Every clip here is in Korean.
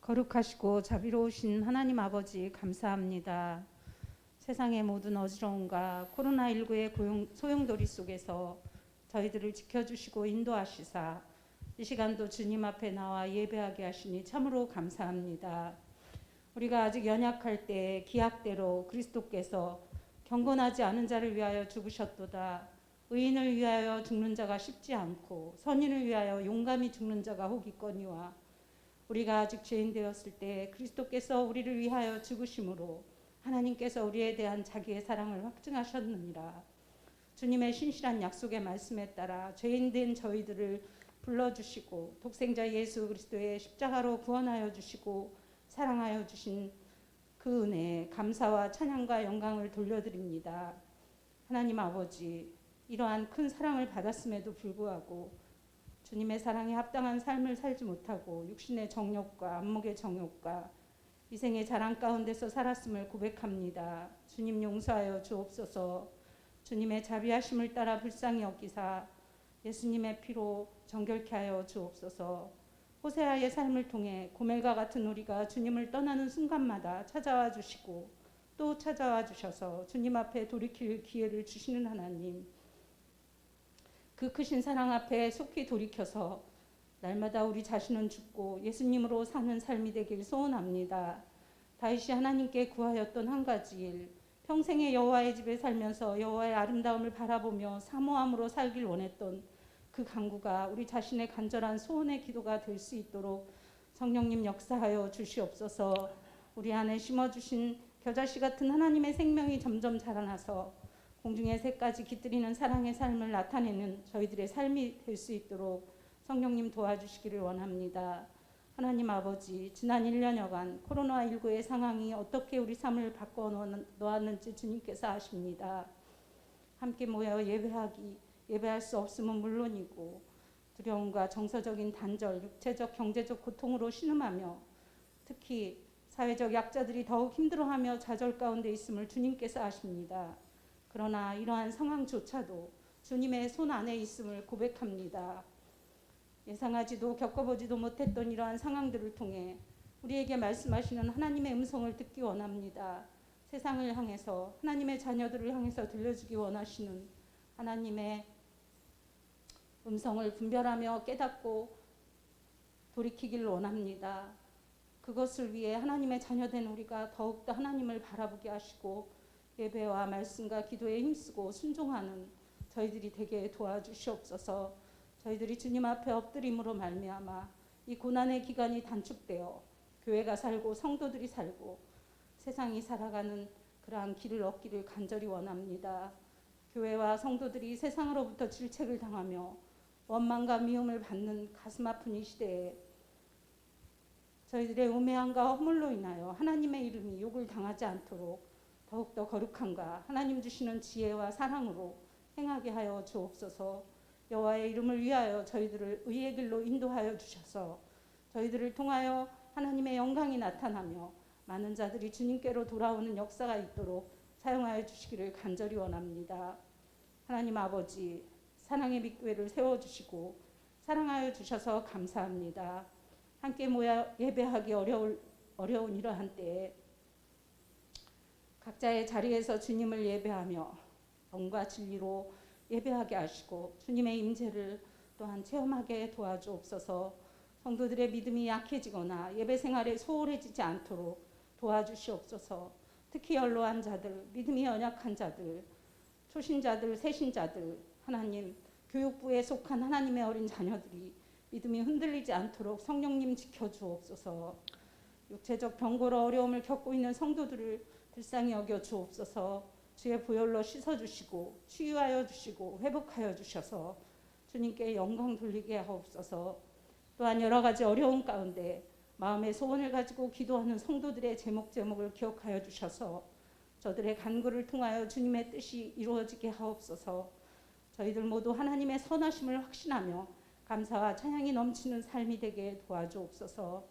거룩하시고 자비로우신 하나님 아버지 감사합니다. 세상의 모든 어지러움과 코로나19의 소용돌이 속에서 저희들을 지켜주시고 인도하시사 이 시간도 주님 앞에 나와 예배하게 하시니 참으로 감사합니다. 우리가 아직 연약할 때 기약대로 그리스도께서 경건하지 않은 자를 위하여 죽으셨도다. 의인을 위하여 죽는 자가 쉽지 않고 선인을 위하여 용감히 죽는 자가 혹 있거니와 우리가 아직 죄인 되었을 때 그리스도께서 우리를 위하여 죽으심으로 하나님께서 우리에 대한 자기의 사랑을 확증하셨느니라. 주님의 신실한 약속의 말씀에 따라 죄인 된 저희들을 불러주시고 독생자 예수 그리스도의 십자가로 구원하여 주시고 사랑하여 주신 그 은혜에 감사와 찬양과 영광을 돌려드립니다. 하나님 아버지, 이러한 큰 사랑을 받았음에도 불구하고 주님의 사랑에 합당한 삶을 살지 못하고 육신의 정욕과 안목의 정욕과 이생의 자랑 가운데서 살았음을 고백합니다. 주님 용서하여 주옵소서. 주님의 자비하심을 따라 불쌍히 여기사 예수님의 피로 정결케 하여 주옵소서. 호세아의 삶을 통해 고멜과 같은 우리가 주님을 떠나는 순간마다 찾아와 주시고 또 찾아와 주셔서 주님 앞에 돌이킬 기회를 주시는 하나님, 그 크신 사랑 앞에 속히 돌이켜서 날마다 우리 자신은 죽고 예수님으로 사는 삶이 되길 소원합니다. 다윗이 하나님께 구하였던 한 가지 일, 평생의 여호와의 집에 살면서 여호와의 아름다움을 바라보며 사모함으로 살길 원했던 그 간구가 우리 자신의 간절한 소원의 기도가 될 수 있도록 성령님 역사하여 주시옵소서. 우리 안에 심어주신 겨자씨 같은 하나님의 생명이 점점 자라나서 공중의 새까지 깃들이는 사랑의 삶을 나타내는 저희들의 삶이 될 수 있도록 성령님 도와주시기를 원합니다. 하나님 아버지, 지난 1년여간 코로나19의 상황이 어떻게 우리 삶을 바꿔놓았는지 주님께서 아십니다. 함께 모여 예배할 수 없음은 물론이고 두려움과 정서적인 단절, 육체적 경제적 고통으로 신음하며 특히 사회적 약자들이 더욱 힘들어하며 좌절 가운데 있음을 주님께서 아십니다. 그러나 이러한 상황조차도 주님의 손 안에 있음을 고백합니다. 예상하지도 겪어보지도 못했던 이러한 상황들을 통해 우리에게 말씀하시는 하나님의 음성을 듣기 원합니다. 세상을 향해서 하나님의 자녀들을 향해서 들려주기 원하시는 하나님의 음성을 분별하며 깨닫고 돌이키길 원합니다. 그것을 위해 하나님의 자녀된 우리가 더욱더 하나님을 바라보게 하시고 예배와 말씀과 기도에 힘쓰고 순종하는 저희들이 되게 도와주시옵소서. 저희들이 주님 앞에 엎드림으로 말미암아 이 고난의 기간이 단축되어 교회가 살고 성도들이 살고 세상이 살아가는 그러한 길을 얻기를 간절히 원합니다. 교회와 성도들이 세상으로부터 질책을 당하며 원망과 미움을 받는 가슴 아픈 이 시대에 저희들의 우매함과 허물로 인하여 하나님의 이름이 욕을 당하지 않도록 더욱더 거룩함과 하나님 주시는 지혜와 사랑으로 행하게 하여 주옵소서. 여호와의 이름을 위하여 저희들을 의의 길로 인도하여 주셔서 저희들을 통하여 하나님의 영광이 나타나며 많은 자들이 주님께로 돌아오는 역사가 있도록 사용하여 주시기를 간절히 원합니다. 하나님 아버지, 사랑의 빛교회를 세워주시고 사랑하여 주셔서 감사합니다. 함께 모여 예배하기 어려운 이러한 때에 각자의 자리에서 주님을 예배하며 영과 진리로 예배하게 하시고 주님의 임재를 또한 체험하게 도와주옵소서. 성도들의 믿음이 약해지거나 예배 생활에 소홀해지지 않도록 도와주시옵소서. 특히 연로한 자들, 믿음이 연약한 자들, 초신자들, 새신자들, 하나님 교육부에 속한 하나님의 어린 자녀들이 믿음이 흔들리지 않도록 성령님 지켜주옵소서. 육체적 병고로 어려움을 겪고 있는 성도들을 불쌍히 여겨 주옵소서. 주의 보혈로 씻어주시고 치유하여 주시고 회복하여 주셔서 주님께 영광 돌리게 하옵소서. 또한 여러 가지 어려움 가운데 마음의 소원을 가지고 기도하는 성도들의 제목을 기억하여 주셔서 저들의 간구를 통하여 주님의 뜻이 이루어지게 하옵소서. 저희들 모두 하나님의 선하심을 확신하며 감사와 찬양이 넘치는 삶이 되게 도와주옵소서.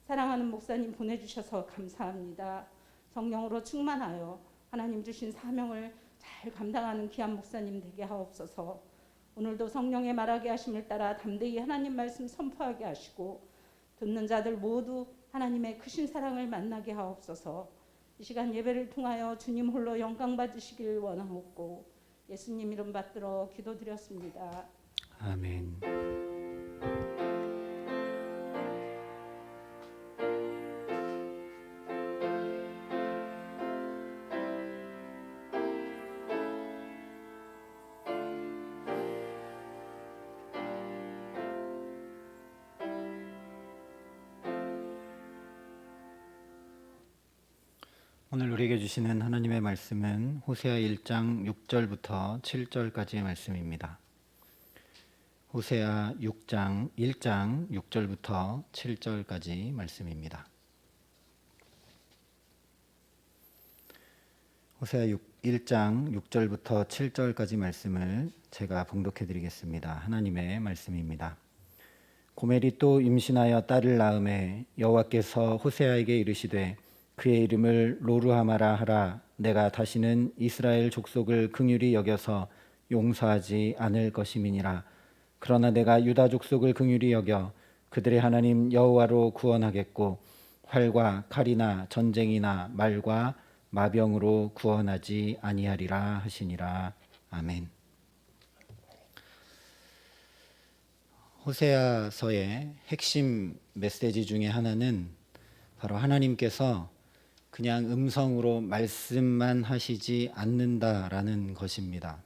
사랑하는 목사님 보내주셔서 감사합니다. 성령으로 충만하여 하나님 주신 사명을 잘 감당하는 귀한 목사님 되게 하옵소서. 오늘도 성령의 말하게 하심을 따라 담대히 하나님 말씀 선포하게 하시고 듣는 자들 모두 하나님의 크신 사랑을 만나게 하옵소서. 이 시간 예배를 통하여 주님 홀로 영광 받으시길 원하옵고 예수님 이름 받들어 기도드렸습니다. 아멘. 오늘 우리에게 주시는 하나님의 말씀은 호세아 1장 6절부터 7절까지의 말씀입니다. 호세아 1장 6절부터 7절까지 말씀입니다. 호세아 1장 6절부터 7절까지 말씀을 제가 봉독해 드리겠습니다. 하나님의 말씀입니다. 고멜이 또 임신하여 딸을 낳음에 여호와께서 호세아에게 이르시되 그의 이름을 로르하마라 하라. 내가 다시는 이스라엘 족속을 긍휼히 여겨서 용서하지 않을 것임이니라. 그러나 내가 유다 족속을 긍휼히 여겨 그들의 하나님 여호와로 구원하겠고 활과 칼이나 전쟁이나 말과 마병으로 구원하지 아니하리라 하시니라. 아멘. 호세아서의 핵심 메시지 중에 하나는 바로 하나님께서 그냥 음성으로 말씀만 하시지 않는다라는 것입니다.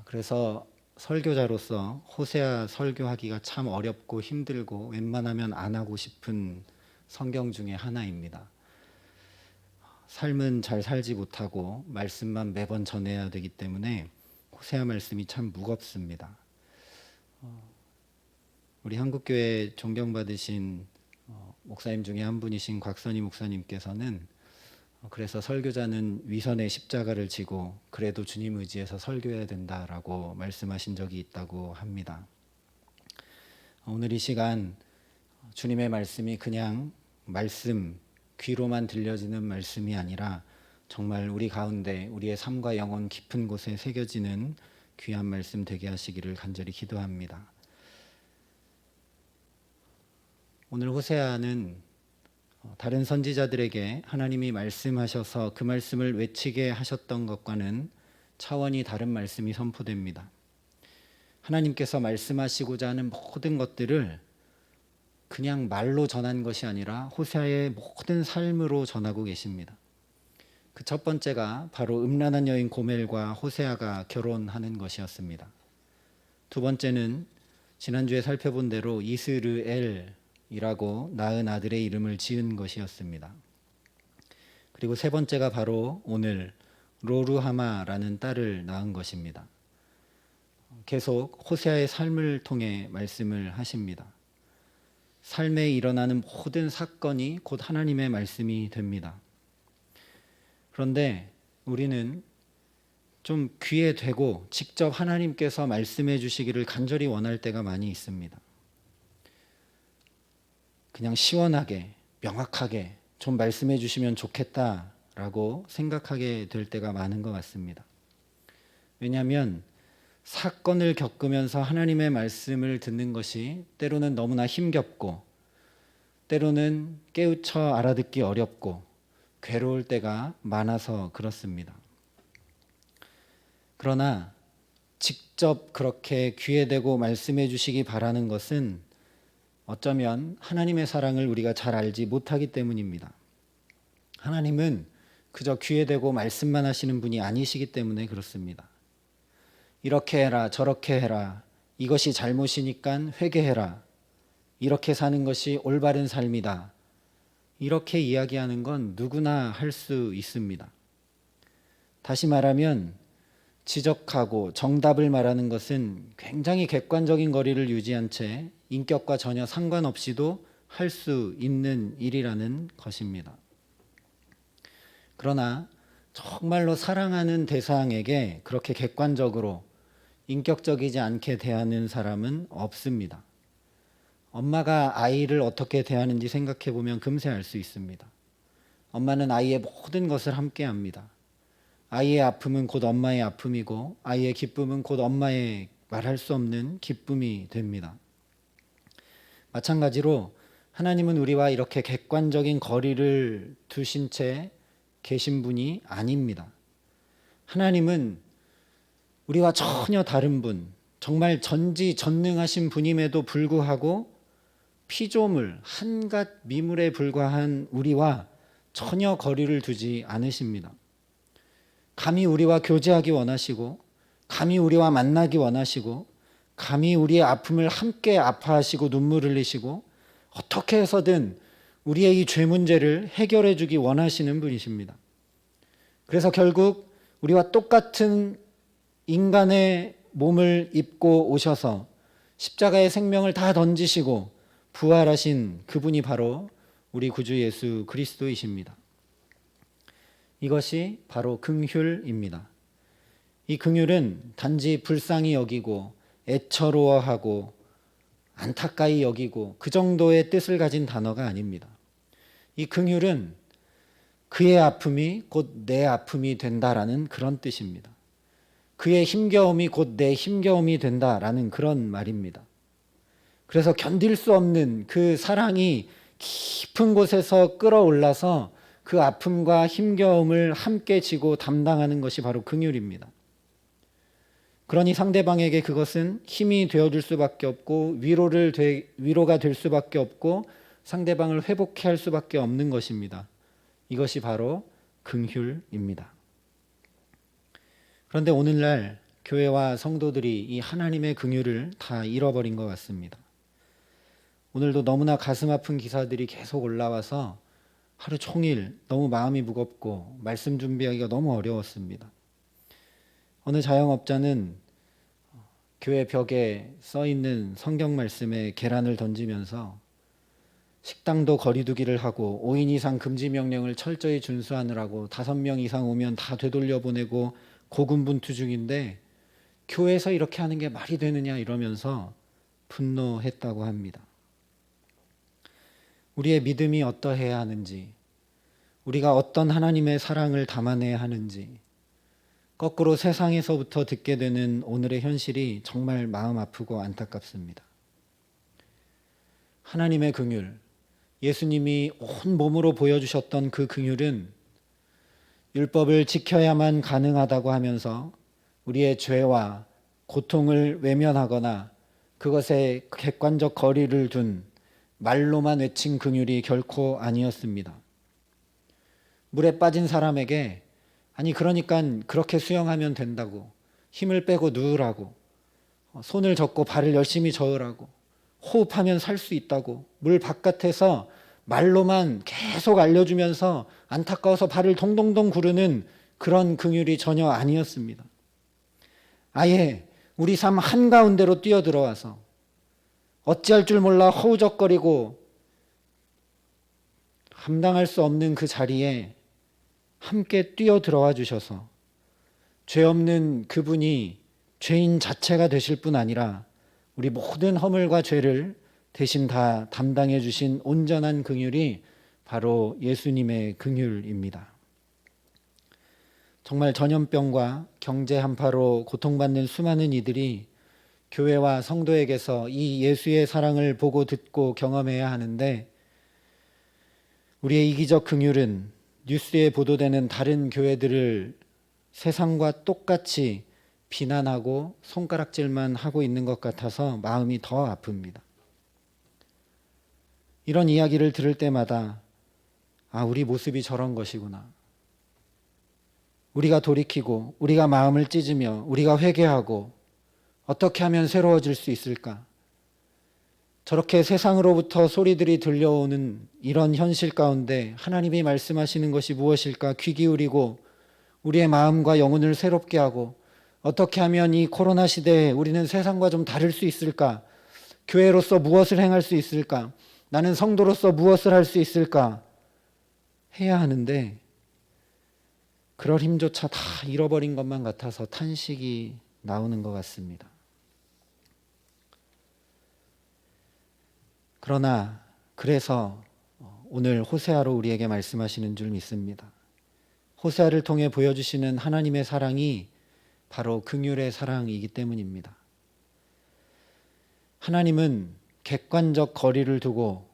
그래서 설교자로서 호세아 설교하기가 참 어렵고 힘들고 웬만하면 안 하고 싶은 성경 중에 하나입니다. 삶은 잘 살지 못하고 말씀만 매번 전해야 되기 때문에 호세아 말씀이 참 무겁습니다. 우리 한국교회 존경받으신 목사님 중에 한 분이신 곽선희 목사님께서는 그래서 설교자는 위선의 십자가를 지고 그래도 주님 의지해서 설교해야 된다라고 말씀하신 적이 있다고 합니다. 오늘 이 시간 주님의 말씀이 그냥 말씀, 귀로만 들려지는 말씀이 아니라 정말 우리 가운데 우리의 삶과 영혼 깊은 곳에 새겨지는 귀한 말씀 되게 하시기를 간절히 기도합니다. 오늘 호세아는 다른 선지자들에게 하나님이 말씀하셔서 그 말씀을 외치게 하셨던 것과는 차원이 다른 말씀이 선포됩니다. 하나님께서 말씀하시고자 하는 모든 것들을 그냥 말로 전한 것이 아니라 호세아의 모든 삶으로 전하고 계십니다. 그 첫 번째가 바로 음란한 여인 고멜과 호세아가 결혼하는 것이었습니다. 두 번째는 지난주에 살펴본 대로 이스르엘 이라고 낳은 아들의 이름을 지은 것이었습니다. 그리고 세 번째가 바로 오늘 로르하마라는 딸을 낳은 것입니다. 계속 호세아의 삶을 통해 말씀을 하십니다. 삶에 일어나는 모든 사건이 곧 하나님의 말씀이 됩니다. 그런데 우리는 좀 귀에 대고 직접 하나님께서 말씀해 주시기를 간절히 원할 때가 많이 있습니다. 그냥 시원하게 명확하게 좀 말씀해 주시면 좋겠다라고 생각하게 될 때가 많은 것 같습니다. 왜냐하면 사건을 겪으면서 하나님의 말씀을 듣는 것이 때로는 너무나 힘겹고 때로는 깨우쳐 알아듣기 어렵고 괴로울 때가 많아서 그렇습니다. 그러나 직접 그렇게 귀에 대고 말씀해 주시기 바라는 것은 어쩌면 하나님의 사랑을 우리가 잘 알지 못하기 때문입니다. 하나님은 그저 귀에 대고 말씀만 하시는 분이 아니시기 때문에 그렇습니다. 이렇게 해라, 저렇게 해라, 이것이 잘못이니까 회개해라, 이렇게 사는 것이 올바른 삶이다, 이렇게 이야기하는 건 누구나 할 수 있습니다. 다시 말하면 지적하고 정답을 말하는 것은 굉장히 객관적인 거리를 유지한 채 인격과 전혀 상관없이도 할 수 있는 일이라는 것입니다. 그러나 정말로 사랑하는 대상에게 그렇게 객관적으로 인격적이지 않게 대하는 사람은 없습니다. 엄마가 아이를 어떻게 대하는지 생각해 보면 금세 알 수 있습니다. 엄마는 아이의 모든 것을 함께 합니다. 아이의 아픔은 곧 엄마의 아픔이고 아이의 기쁨은 곧 엄마의 말할 수 없는 기쁨이 됩니다. 마찬가지로 하나님은 우리와 이렇게 객관적인 거리를 두신 채 계신 분이 아닙니다. 하나님은 우리와 전혀 다른 분, 정말 전지전능하신 분임에도 불구하고 피조물, 한갓 미물에 불과한 우리와 전혀 거리를 두지 않으십니다. 감히 우리와 교제하기 원하시고, 감히 우리와 만나기 원하시고, 감히 우리의 아픔을 함께 아파하시고 눈물 흘리시고, 어떻게 해서든 우리의 이 죄 문제를 해결해 주기 원하시는 분이십니다. 그래서 결국 우리와 똑같은 인간의 몸을 입고 오셔서 십자가의 생명을 다 던지시고 부활하신 그분이 바로 우리 구주 예수 그리스도이십니다. 이것이 바로 긍휼입니다. 이 긍휼은 단지 불쌍히 여기고 애처로워하고 안타까이 여기고 그 정도의 뜻을 가진 단어가 아닙니다. 이 긍휼은 그의 아픔이 곧 내 아픔이 된다라는 그런 뜻입니다. 그의 힘겨움이 곧 내 힘겨움이 된다라는 그런 말입니다. 그래서 견딜 수 없는 그 사랑이 깊은 곳에서 끌어올라서 그 아픔과 힘겨움을 함께 지고 담당하는 것이 바로 긍휼입니다. 그러니 상대방에게 그것은 힘이 되어줄 수밖에 없고 위로가 될 수밖에 없고 상대방을 회복해 할 수밖에 없는 것입니다. 이것이 바로 긍휼입니다. 그런데 오늘날 교회와 성도들이 이 하나님의 긍휼을 다 잃어버린 것 같습니다. 오늘도 너무나 가슴 아픈 기사들이 계속 올라와서 하루 종일 너무 마음이 무겁고 말씀 준비하기가 너무 어려웠습니다. 어느 자영업자는 교회 벽에 써 있는 성경 말씀에 계란을 던지면서 식당도 거리두기를 하고 5인 이상 금지 명령을 철저히 준수하느라고 5명 이상 오면 다 되돌려 보내고 고군분투 중인데 교회에서 이렇게 하는 게 말이 되느냐 이러면서 분노했다고 합니다. 우리의 믿음이 어떠해야 하는지, 우리가 어떤 하나님의 사랑을 담아내야 하는지, 거꾸로 세상에서부터 듣게 되는 오늘의 현실이 정말 마음 아프고 안타깝습니다. 하나님의 긍휼, 예수님이 온 몸으로 보여주셨던 그 긍휼은 율법을 지켜야만 가능하다고 하면서 우리의 죄와 고통을 외면하거나 그것에 객관적 거리를 둔 말로만 외친 긍휼이 결코 아니었습니다. 물에 빠진 사람에게 아니 그러니까 그렇게 수영하면 된다고, 힘을 빼고 누우라고, 손을 젓고 발을 열심히 저으라고, 호흡하면 살 수 있다고 물 바깥에서 말로만 계속 알려주면서 안타까워서 발을 동동동 구르는 그런 긍휼이 전혀 아니었습니다. 아예 우리 삶 한가운데로 뛰어들어와서 어찌할 줄 몰라 허우적거리고 감당할 수 없는 그 자리에 함께 뛰어들어와 주셔서 죄 없는 그분이 죄인 자체가 되실 뿐 아니라 우리 모든 허물과 죄를 대신 다 담당해 주신 온전한 긍휼이 바로 예수님의 긍휼입니다. 정말 전염병과 경제 한파로 고통받는 수많은 이들이 교회와 성도에게서 이 예수의 사랑을 보고 듣고 경험해야 하는데 우리의 이기적 긍휼은 뉴스에 보도되는 다른 교회들을 세상과 똑같이 비난하고 손가락질만 하고 있는 것 같아서 마음이 더 아픕니다. 이런 이야기를 들을 때마다 우리 모습이 저런 것이구나. 우리가 돌이키고 우리가 마음을 찢으며 우리가 회개하고 어떻게 하면 새로워질 수 있을까? 저렇게 세상으로부터 소리들이 들려오는 이런 현실 가운데 하나님이 말씀하시는 것이 무엇일까? 귀 기울이고 우리의 마음과 영혼을 새롭게 하고 어떻게 하면 이 코로나 시대에 우리는 세상과 좀 다를 수 있을까? 교회로서 무엇을 행할 수 있을까? 나는 성도로서 무엇을 할 수 있을까? 해야 하는데 그럴 힘조차 다 잃어버린 것만 같아서 탄식이 나오는 것 같습니다. 그러나 그래서 오늘 호세아로 우리에게 말씀하시는 줄 믿습니다. 호세아를 통해 보여주시는 하나님의 사랑이 바로 긍휼의 사랑이기 때문입니다. 하나님은 객관적 거리를 두고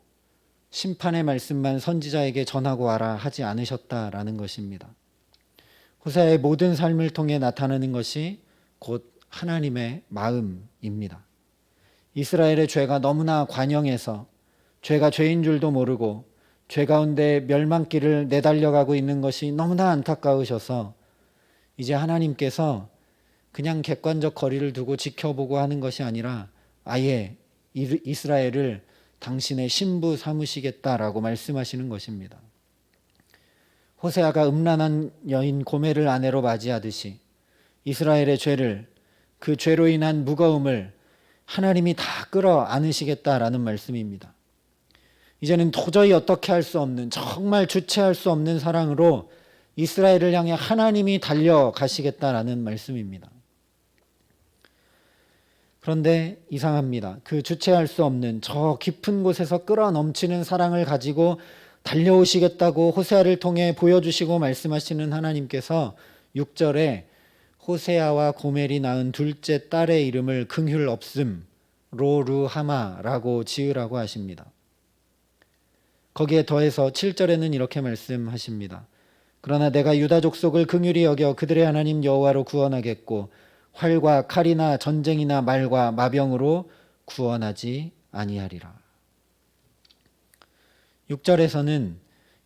심판의 말씀만 선지자에게 전하고 와라 하지 않으셨다라는 것입니다. 호세아의 모든 삶을 통해 나타나는 것이 곧 하나님의 마음입니다. 이스라엘의 죄가 너무나 관영해서 죄가 죄인 줄도 모르고 죄 가운데 멸망길을 내달려가고 있는 것이 너무나 안타까우셔서 이제 하나님께서 그냥 객관적 거리를 두고 지켜보고 하는 것이 아니라 아예 이스라엘을 당신의 신부 삼으시겠다라고 말씀하시는 것입니다. 호세아가 음란한 여인 고멜을 아내로 맞이하듯이 이스라엘의 죄를, 그 죄로 인한 무거움을 하나님이 다 끌어 안으시겠다라는 말씀입니다. 이제는 도저히 어떻게 할 수 없는, 정말 주체할 수 없는 사랑으로 이스라엘을 향해 하나님이 달려가시겠다라는 말씀입니다. 그런데 이상합니다. 그 주체할 수 없는 저 깊은 곳에서 끌어넘치는 사랑을 가지고 달려오시겠다고 호세아를 통해 보여주시고 말씀하시는 하나님께서 6절에 호세아와 고멜이 낳은 둘째 딸의 이름을 긍휼 없음 로루하마라고 지으라고 하십니다. 거기에 더해서 7절에는 이렇게 말씀하십니다. 그러나 내가 유다 족속을 긍휼히 여겨 그들의 하나님 여호와로 구원하겠고 활과 칼이나 전쟁이나 말과 마병으로 구원하지 아니하리라. 6절에서는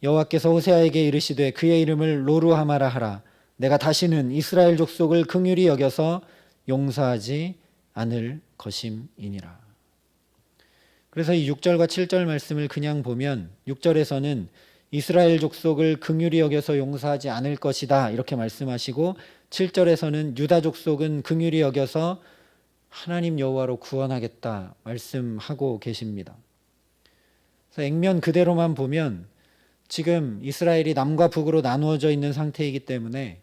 여호와께서 호세아에게 이르시되 그의 이름을 로루하마라 하라. 내가 다시는 이스라엘 족속을 긍휼히 여겨서 용서하지 않을 것임이니라. 그래서 이 6절과 7절 말씀을 그냥 보면 6절에서는 이스라엘 족속을 긍휼히 여겨서 용서하지 않을 것이다 이렇게 말씀하시고 7절에서는 유다 족속은 긍휼히 여겨서 하나님 여호와로 구원하겠다 말씀하고 계십니다. 그래서 액면 그대로만 보면 지금 이스라엘이 남과 북으로 나누어져 있는 상태이기 때문에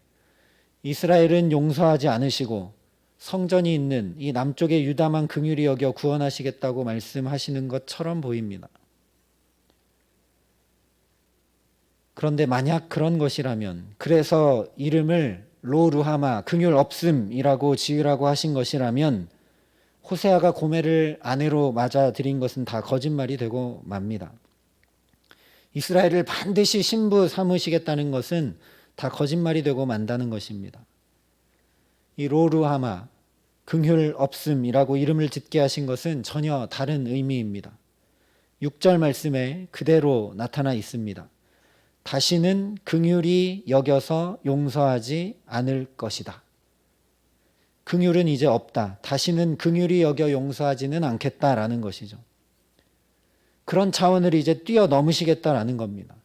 이스라엘은 용서하지 않으시고 성전이 있는 이 남쪽의 유다만 긍휼히 여겨 구원하시겠다고 말씀하시는 것처럼 보입니다. 그런데 만약 그런 것이라면, 그래서 이름을 로루하마 긍휼 없음이라고 지으라고 하신 것이라면 호세아가 고멜을 아내로 맞아들인 것은 다 거짓말이 되고 맙니다. 이스라엘을 반드시 신부 삼으시겠다는 것은 다 거짓말이 되고 만다는 것입니다. 이 로루하마 긍휼 없음이라고 이름을 짓게 하신 것은 전혀 다른 의미입니다. 6절 말씀에 그대로 나타나 있습니다. 다시는 긍휼히 여겨서 용서하지 않을 것이다. 긍휼은 이제 없다. 다시는 긍휼히 여겨 용서하지는 않겠다라는 것이죠. 그런 차원을 이제 뛰어넘으시겠다라는 겁니다.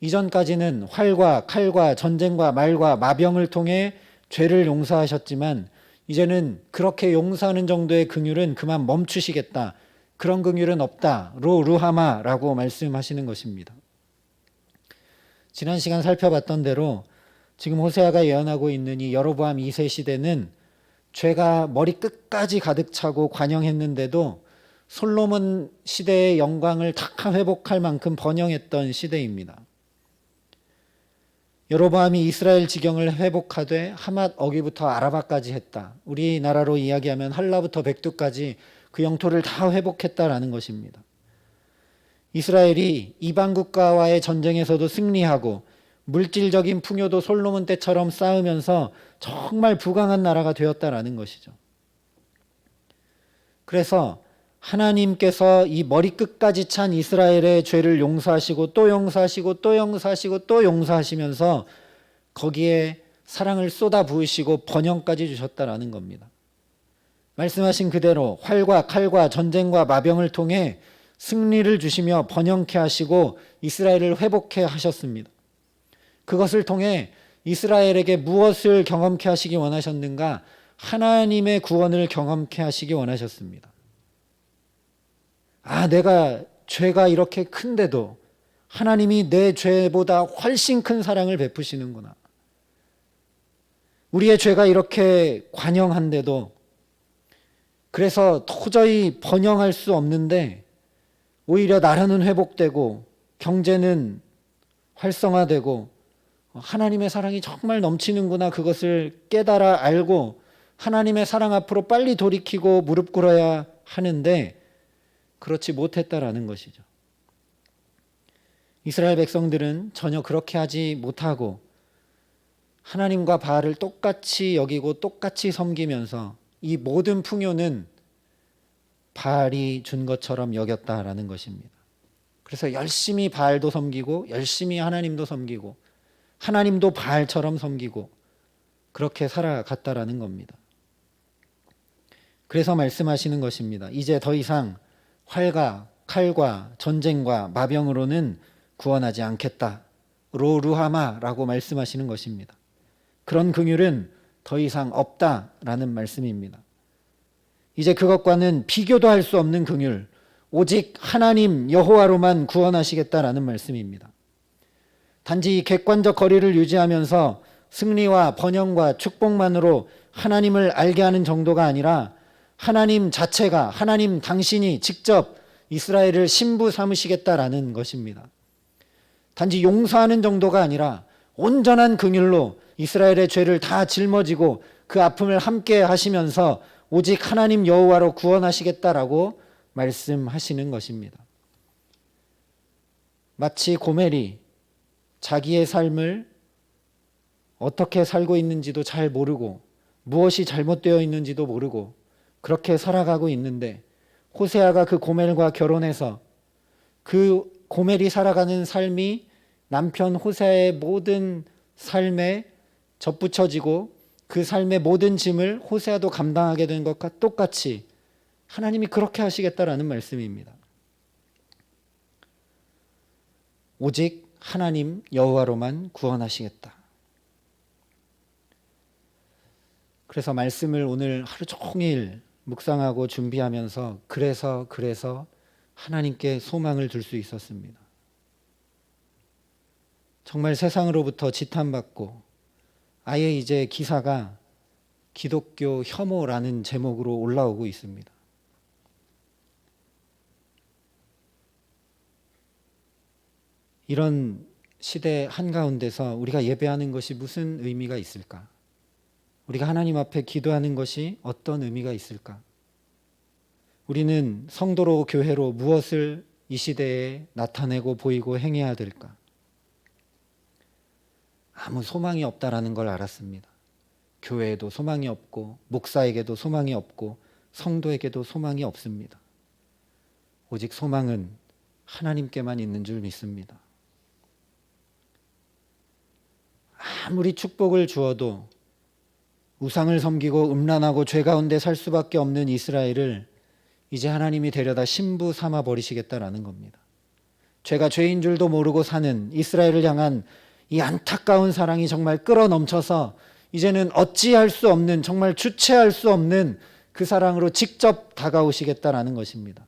이전까지는 활과 칼과 전쟁과 말과 마병을 통해 죄를 용서하셨지만 이제는 그렇게 용서하는 정도의 긍휼은 그만 멈추시겠다. 그런 긍휼은 없다. 로루하마라고 말씀하시는 것입니다. 지난 시간 살펴봤던 대로 지금 호세아가 예언하고 있는 이 여로보암 2세 시대는 죄가 머리 끝까지 가득 차고 관영했는데도 솔로몬 시대의 영광을 다 회복할 만큼 번영했던 시대입니다. 여로보암이 이스라엘 지경을 회복하되 하맛 어기부터 아라바까지 했다. 우리나라로 이야기하면 할라부터 백두까지 그 영토를 다 회복했다라는 것입니다. 이스라엘이 이방 국가와의 전쟁에서도 승리하고 물질적인 풍요도 솔로몬 때처럼 쌓으면서 정말 부강한 나라가 되었다라는 것이죠. 그래서 하나님께서 이 머리끝까지 찬 이스라엘의 죄를 용서하시고 또 용서하시고 또 용서하시고 또 용서하시면서 거기에 사랑을 쏟아 부으시고 번영까지 주셨다라는 겁니다. 말씀하신 그대로 활과 칼과 전쟁과 마병을 통해 승리를 주시며 번영케 하시고 이스라엘을 회복케 하셨습니다. 그것을 통해 이스라엘에게 무엇을 경험케 하시기 원하셨는가? 하나님의 구원을 경험케 하시기 원하셨습니다. 아, 내가 죄가 이렇게 큰데도 하나님이 내 죄보다 훨씬 큰 사랑을 베푸시는구나. 우리의 죄가 이렇게 관영한데도 그래서 도저히 번영할 수 없는데 오히려 나라는 회복되고 경제는 활성화되고 하나님의 사랑이 정말 넘치는구나. 그것을 깨달아 알고 하나님의 사랑 앞으로 빨리 돌이키고 무릎 꿇어야 하는데 그렇지 못했다라는 것이죠. 이스라엘 백성들은 전혀 그렇게 하지 못하고 하나님과 바알을 똑같이 여기고 똑같이 섬기면서 이 모든 풍요는 바알이 준 것처럼 여겼다라는 것입니다. 그래서 열심히 바알도 섬기고 열심히 하나님도 섬기고 하나님도 바알처럼 섬기고 그렇게 살아갔다라는 겁니다. 그래서 말씀하시는 것입니다. 이제 더 이상 활과 칼과 전쟁과 마병으로는 구원하지 않겠다. 로루하마라고 말씀하시는 것입니다. 그런 긍휼은 더 이상 없다라는 말씀입니다. 이제 그것과는 비교도 할 수 없는 긍휼, 오직 하나님 여호와로만 구원하시겠다라는 말씀입니다. 단지 객관적 거리를 유지하면서 승리와 번영과 축복만으로 하나님을 알게 하는 정도가 아니라 하나님 자체가, 하나님 당신이 직접 이스라엘을 신부 삼으시겠다라는 것입니다. 단지 용서하는 정도가 아니라 온전한 긍휼로 이스라엘의 죄를 다 짊어지고 그 아픔을 함께 하시면서 오직 하나님 여호와로 구원하시겠다라고 말씀하시는 것입니다. 마치 고멜이 자기의 삶을 어떻게 살고 있는지도 잘 모르고 무엇이 잘못되어 있는지도 모르고 그렇게 살아가고 있는데 호세아가 그 고멜과 결혼해서 그 고멜이 살아가는 삶이 남편 호세아의 모든 삶에 접붙여지고 그 삶의 모든 짐을 호세아도 감당하게 된 것과 똑같이 하나님이 그렇게 하시겠다라는 말씀입니다. 오직 하나님 여호와로만 구원하시겠다. 그래서 말씀을 오늘 하루 종일 묵상하고 준비하면서 그래서 하나님께 소망을 둘 수 있었습니다. 정말 세상으로부터 지탄받고 아예 이제 기사가 기독교 혐오라는 제목으로 올라오고 있습니다. 이런 시대 한가운데서 우리가 예배하는 것이 무슨 의미가 있을까? 우리가 하나님 앞에 기도하는 것이 어떤 의미가 있을까? 우리는 성도로 교회로 무엇을 이 시대에 나타내고 보이고 행해야 될까? 아무 소망이 없다라는 걸 알았습니다. 교회에도 소망이 없고 목사에게도 소망이 없고 성도에게도 소망이 없습니다. 오직 소망은 하나님께만 있는 줄 믿습니다. 아무리 축복을 주어도 우상을 섬기고 음란하고 죄 가운데 살 수밖에 없는 이스라엘을 이제 하나님이 데려다 신부 삼아 버리시겠다라는 겁니다. 죄가 죄인 줄도 모르고 사는 이스라엘을 향한 이 안타까운 사랑이 정말 끌어넘쳐서 이제는 어찌할 수 없는, 정말 주체할 수 없는 그 사랑으로 직접 다가오시겠다라는 것입니다.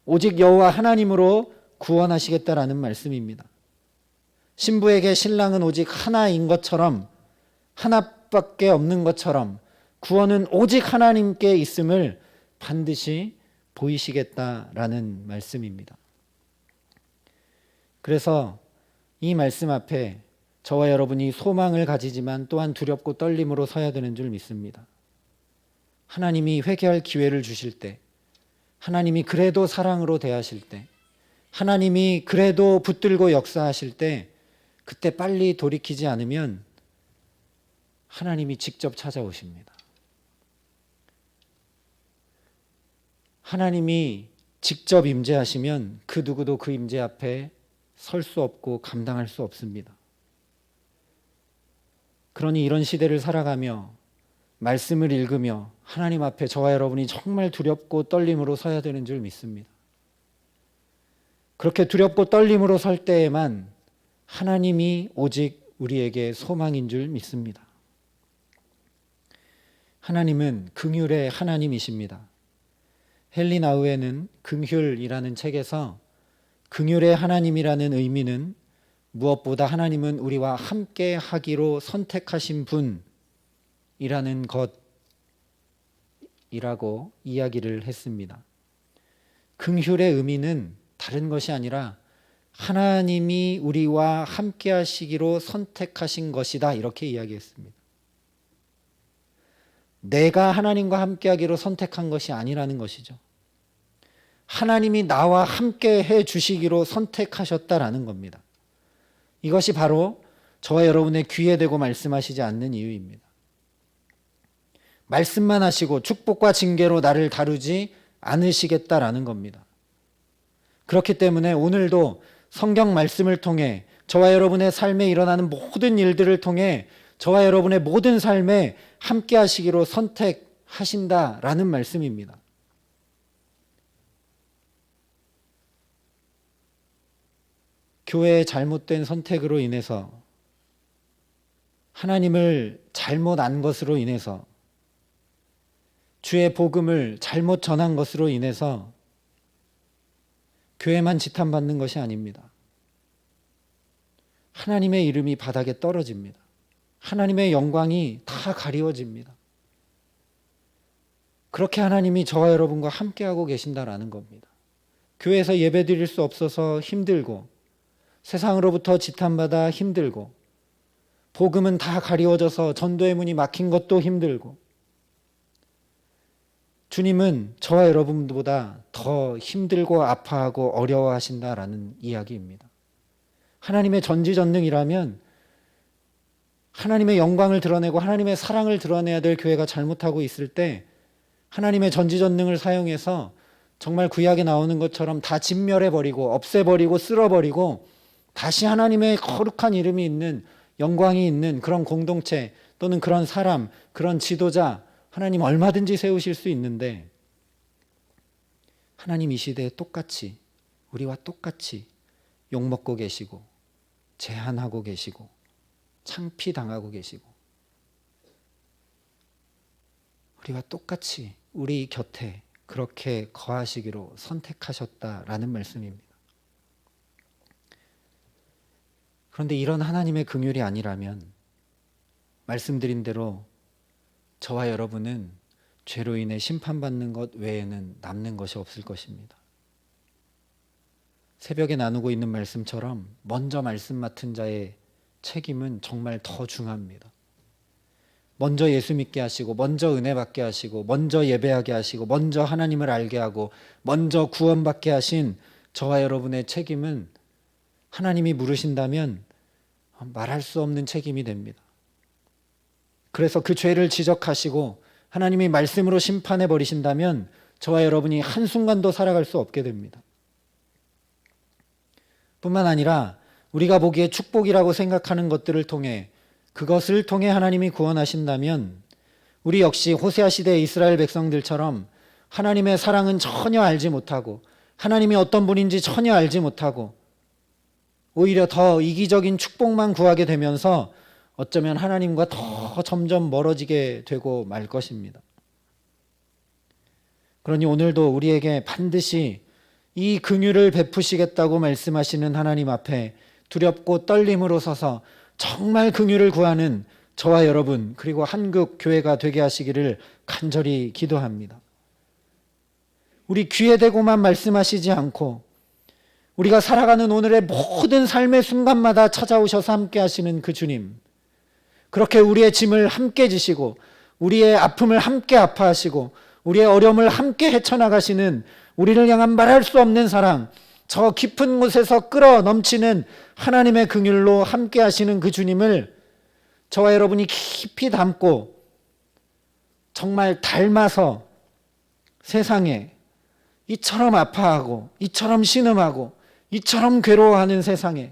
오직 여호와 하나님으로 구원하시겠다라는 말씀입니다. 신부에게 신랑은 오직 하나인 것처럼, 하나밖에 없는 것처럼 구원은 오직 하나님께 있음을 반드시 보이시겠다라는 말씀입니다. 그래서 이 말씀 앞에 저와 여러분이 소망을 가지지만 또한 두렵고 떨림으로 서야 되는 줄 믿습니다. 하나님이 회개할 기회를 주실 때, 하나님이 그래도 사랑으로 대하실 때, 하나님이 그래도 붙들고 역사하실 때, 그때 빨리 돌이키지 않으면 하나님이 직접 찾아오십니다. 하나님이 직접 임재하시면 그 누구도 그 임재 앞에 설 수 없고 감당할 수 없습니다. 그러니 이런 시대를 살아가며 말씀을 읽으며 하나님 앞에 저와 여러분이 정말 두렵고 떨림으로 서야 되는 줄 믿습니다. 그렇게 두렵고 떨림으로 설 때에만 하나님이 오직 우리에게 소망인 줄 믿습니다. 하나님은 긍휼의 하나님이십니다. 헨리 나우에는 긍휼이라는 책에서 긍휼의 하나님이라는 의미는 무엇보다 하나님은 우리와 함께 하기로 선택하신 분이라는 것이라고 이야기를 했습니다. 긍휼의 의미는 다른 것이 아니라 하나님이 우리와 함께 하시기로 선택하신 것이다, 이렇게 이야기했습니다. 내가 하나님과 함께 하기로 선택한 것이 아니라는 것이죠. 하나님이 나와 함께 해 주시기로 선택하셨다라는 겁니다. 이것이 바로 저와 여러분의 귀에 대고 말씀하시지 않는 이유입니다. 말씀만 하시고 축복과 징계로 나를 다루지 않으시겠다라는 겁니다. 그렇기 때문에 오늘도 성경 말씀을 통해 저와 여러분의 삶에 일어나는 모든 일들을 통해 저와 여러분의 모든 삶에 함께 하시기로 선택하신다라는 말씀입니다. 교회의 잘못된 선택으로 인해서, 하나님을 잘못 안 것으로 인해서, 주의 복음을 잘못 전한 것으로 인해서 교회만 지탄받는 것이 아닙니다. 하나님의 이름이 바닥에 떨어집니다. 하나님의 영광이 다 가리워집니다. 그렇게 하나님이 저와 여러분과 함께하고 계신다라는 겁니다. 교회에서 예배드릴 수 없어서 힘들고, 세상으로부터 지탄받아 힘들고, 복음은 다 가리워져서 전도의 문이 막힌 것도 힘들고, 주님은 저와 여러분보다 더 힘들고 아파하고 어려워하신다라는 이야기입니다. 하나님의 전지전능이라면 하나님의 영광을 드러내고 하나님의 사랑을 드러내야 될 교회가 잘못하고 있을 때 하나님의 전지전능을 사용해서 정말 구약에 나오는 것처럼 다 진멸해버리고 없애버리고 쓸어버리고 다시 하나님의 거룩한 이름이 있는, 영광이 있는 그런 공동체 또는 그런 사람, 그런 지도자 하나님 얼마든지 세우실 수 있는데, 하나님 이 시대에 똑같이, 우리와 똑같이 욕먹고 계시고 제한하고 계시고 창피당하고 계시고 우리와 똑같이 우리 곁에 그렇게 거하시기로 선택하셨다라는 말씀입니다. 그런데 이런 하나님의 긍휼이 아니라면 말씀드린 대로 저와 여러분은 죄로 인해 심판받는 것 외에는 남는 것이 없을 것입니다. 새벽에 나누고 있는 말씀처럼 먼저 말씀 맡은 자의 책임은 정말 더 중요합니다. 먼저 예수 믿게 하시고, 먼저 은혜 받게 하시고, 먼저 예배하게 하시고, 먼저 하나님을 알게 하고, 먼저 구원받게 하신 저와 여러분의 책임은 하나님이 물으신다면 말할 수 없는 책임이 됩니다. 그래서 그 죄를 지적하시고 하나님이 말씀으로 심판해 버리신다면 저와 여러분이 한순간도 살아갈 수 없게 됩니다. 뿐만 아니라 우리가 보기에 축복이라고 생각하는 것들을 통해, 그것을 통해 하나님이 구원하신다면 우리 역시 호세아 시대의 이스라엘 백성들처럼 하나님의 사랑은 전혀 알지 못하고 하나님이 어떤 분인지 전혀 알지 못하고 오히려 더 이기적인 축복만 구하게 되면서 어쩌면 하나님과 더 점점 멀어지게 되고 말 것입니다. 그러니 오늘도 우리에게 반드시 이 긍휼을 베푸시겠다고 말씀하시는 하나님 앞에 두렵고 떨림으로 서서 정말 긍휼을 구하는 저와 여러분, 그리고 한국 교회가 되게 하시기를 간절히 기도합니다. 우리 귀에 대고만 말씀하시지 않고 우리가 살아가는 오늘의 모든 삶의 순간마다 찾아오셔서 함께 하시는 그 주님, 그렇게 우리의 짐을 함께 지시고 우리의 아픔을 함께 아파하시고 우리의 어려움을 함께 헤쳐나가시는, 우리를 향한 말할 수 없는 사랑, 저 깊은 곳에서 끌어 넘치는 하나님의 긍휼로 함께 하시는 그 주님을 저와 여러분이 깊이 담고 정말 닮아서 세상에 이처럼 아파하고 이처럼 신음하고 이처럼 괴로워하는 세상에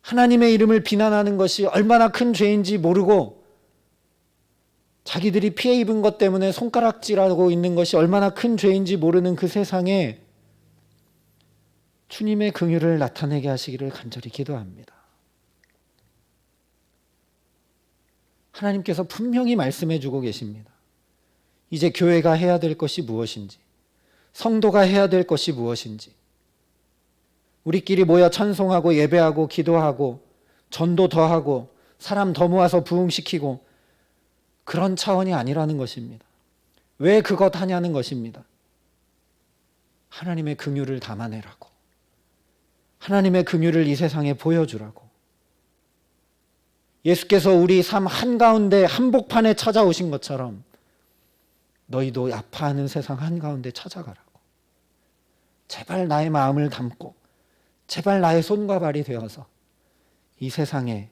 하나님의 이름을 비난하는 것이 얼마나 큰 죄인지 모르고 자기들이 피해 입은 것 때문에 손가락질하고 있는 것이 얼마나 큰 죄인지 모르는 그 세상에 주님의 긍휼을 나타내게 하시기를 간절히 기도합니다. 하나님께서 분명히 말씀해 주고 계십니다. 이제 교회가 해야 될 것이 무엇인지, 성도가 해야 될 것이 무엇인지, 우리끼리 모여 찬송하고 예배하고 기도하고 전도 더 하고 사람 더 모아서 부흥시키고 그런 차원이 아니라는 것입니다. 왜 그것 하냐는 것입니다. 하나님의 긍휼을 담아내라고, 하나님의 긍휼을 이 세상에 보여주라고. 예수께서 우리 삶 한가운데 한복판에 찾아오신 것처럼 너희도 아파하는 세상 한가운데 찾아가라고. 제발 나의 마음을 담고 제발 나의 손과 발이 되어서 이 세상에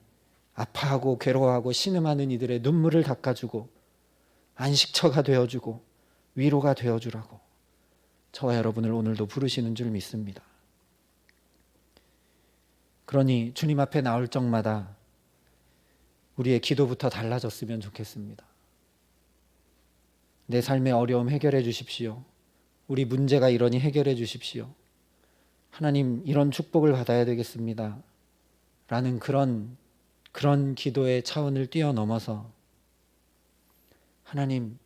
아파하고 괴로워하고 신음하는 이들의 눈물을 닦아주고 안식처가 되어주고 위로가 되어주라고 저와 여러분을 오늘도 부르시는 줄 믿습니다. 그러니 주님 앞에 나올 적마다 우리의 기도부터 달라졌으면 좋겠습니다. 내 삶의 어려움 해결해 주십시오. 우리 문제가 이러니 해결해 주십시오. 하나님 이런 축복을 받아야 되겠습니다. 라는 그런 기도의 차원을 뛰어넘어서 하나님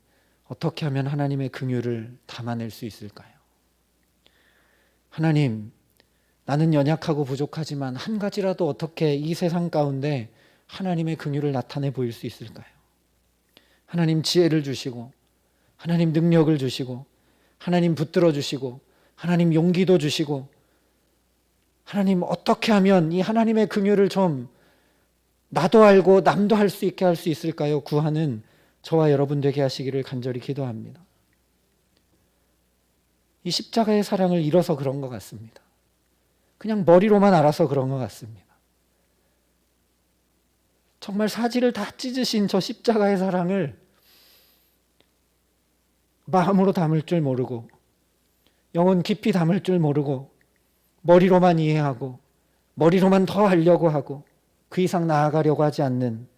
어떻게 하면 하나님의 긍휼을 담아낼 수 있을까요? 하나님 나는 연약하고 부족하지만 한 가지라도 어떻게 이 세상 가운데 하나님의 긍휼을 나타내 보일 수 있을까요? 하나님 지혜를 주시고 하나님 능력을 주시고 하나님 붙들어 주시고 하나님 용기도 주시고 하나님 어떻게 하면 이 하나님의 긍휼을 좀 나도 알고 남도 할 수 있게 할 수 있을까요? 구하는 저와 여러분 되게 하시기를 간절히 기도합니다. 이 십자가의 사랑을 잃어서 그런 것 같습니다. 그냥 머리로만 알아서 그런 것 같습니다. 정말 사지를 다 찢으신 저 십자가의 사랑을 마음으로 담을 줄 모르고 영혼 깊이 담을 줄 모르고 머리로만 이해하고 머리로만 더 하려고 하고 그 이상 나아가려고 하지 않는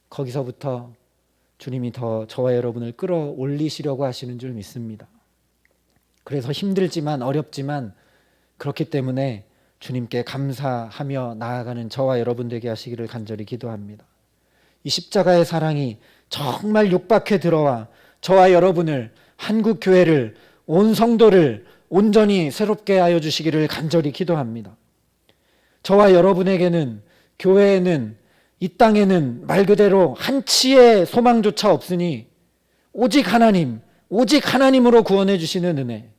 거기서부터 주님이 더 저와 여러분을 끌어올리시려고 하시는 줄 믿습니다. 그래서 힘들지만 어렵지만 그렇기 때문에 주님께 감사하며 나아가는 저와 여러분 되게 하시기를 간절히 기도합니다. 이 십자가의 사랑이 정말 육박해 들어와 저와 여러분을 한국 교회를 온 성도를 온전히 새롭게 하여 주시기를 간절히 기도합니다. 저와 여러분에게는 교회에는 이 땅에는 말 그대로 한치의 소망조차 없으니 오직 하나님, 오직 하나님으로 구원해 주시는 은혜,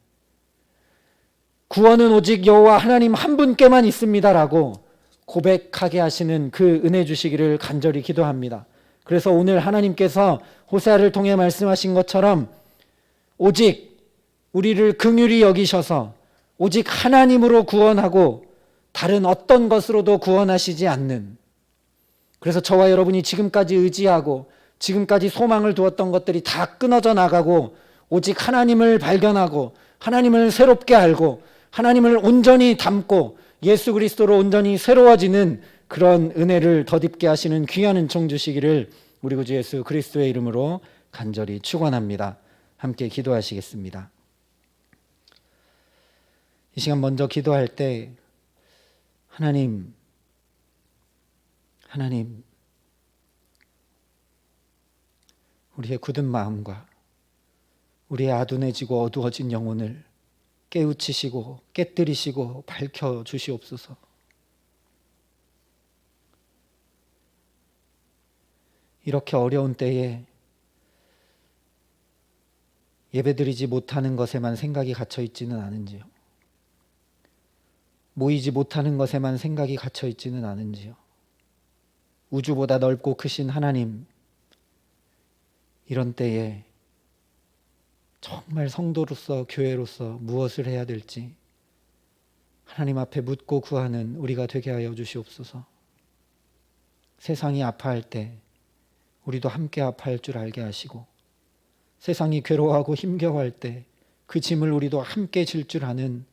구원은 오직 여호와 하나님 한 분께만 있습니다라고 고백하게 하시는 그 은혜 주시기를 간절히 기도합니다. 그래서 오늘 하나님께서 호세아를 통해 말씀하신 것처럼 오직 우리를 긍휼히 여기셔서 오직 하나님으로 구원하고 다른 어떤 것으로도 구원하시지 않는, 그래서 저와 여러분이 지금까지 의지하고 지금까지 소망을 두었던 것들이 다 끊어져 나가고 오직 하나님을 발견하고 하나님을 새롭게 알고 하나님을 온전히 담고 예수 그리스도로 온전히 새로워지는 그런 은혜를 덧입게 하시는 귀한 은총 주시기를 우리 구주 예수 그리스도의 이름으로 간절히 축원합니다. 함께 기도하시겠습니다. 이 시간 먼저 기도할 때 하나님 우리의 굳은 마음과 우리의 아둔해지고 어두워진 영혼을 깨우치시고 깨뜨리시고 밝혀 주시옵소서. 이렇게 어려운 때에 예배드리지 못하는 것에만 생각이 갇혀 있지는 않은지요? 모이지 못하는 것에만 생각이 갇혀 있지는 않은지요? 우주보다 넓고 크신 하나님, 이런 때에 정말 성도로서 교회로서 무엇을 해야 될지 하나님 앞에 묻고 구하는 우리가 되게 하여 주시옵소서. 세상이 아파할 때 우리도 함께 아파할 줄 알게 하시고, 세상이 괴로워하고 힘겨워할 때 그 짐을 우리도 함께 질 줄 아는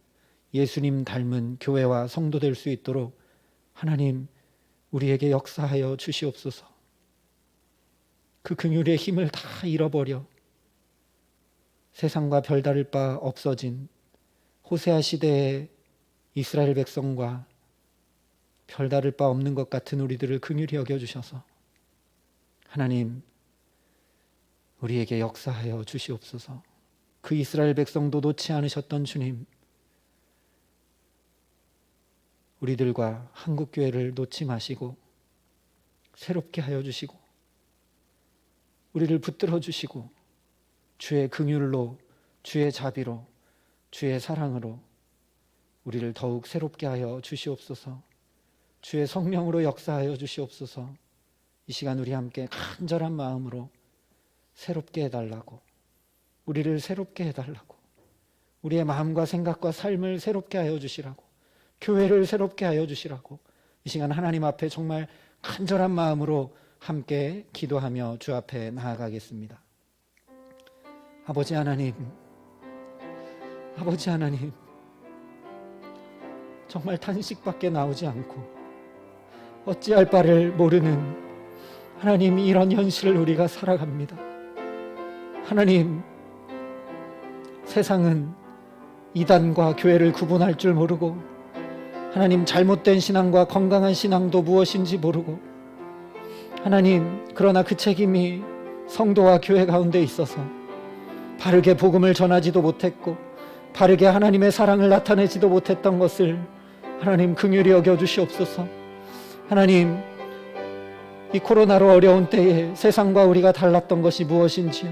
예수님 닮은 교회와 성도 될 수 있도록 하나님 우리에게 역사하여 주시옵소서. 그 긍휼의 힘을 다 잃어버려 세상과 별다를 바 없어진 호세아 시대의 이스라엘 백성과 별다를 바 없는 것 같은 우리들을 긍휼히 여겨주셔서 하나님 우리에게 역사하여 주시옵소서. 그 이스라엘 백성도 놓지 않으셨던 주님, 우리들과 한국교회를 놓지 마시고 새롭게 하여 주시고 우리를 붙들어 주시고 주의 긍휼로, 주의 자비로, 주의 사랑으로 우리를 더욱 새롭게 하여 주시옵소서. 주의 성령으로 역사하여 주시옵소서. 이 시간 우리 함께 간절한 마음으로 새롭게 해달라고, 우리를 새롭게 해달라고, 우리의 마음과 생각과 삶을 새롭게 하여 주시라고, 교회를 새롭게 하여 주시라고 이 시간 하나님 앞에 정말 간절한 마음으로 함께 기도하며 주 앞에 나아가겠습니다. 아버지 하나님, 아버지 하나님, 정말 탄식밖에 나오지 않고 어찌할 바를 모르는 하나님, 이런 현실을 우리가 살아갑니다. 하나님, 세상은 이단과 교회를 구분할 줄 모르고, 하나님, 잘못된 신앙과 건강한 신앙도 무엇인지 모르고, 하나님, 그러나 그 책임이 성도와 교회 가운데 있어서 바르게 복음을 전하지도 못했고 바르게 하나님의 사랑을 나타내지도 못했던 것을 하나님 긍휼히 여겨 주시옵소서. 하나님, 이 코로나로 어려운 때에 세상과 우리가 달랐던 것이 무엇인지요.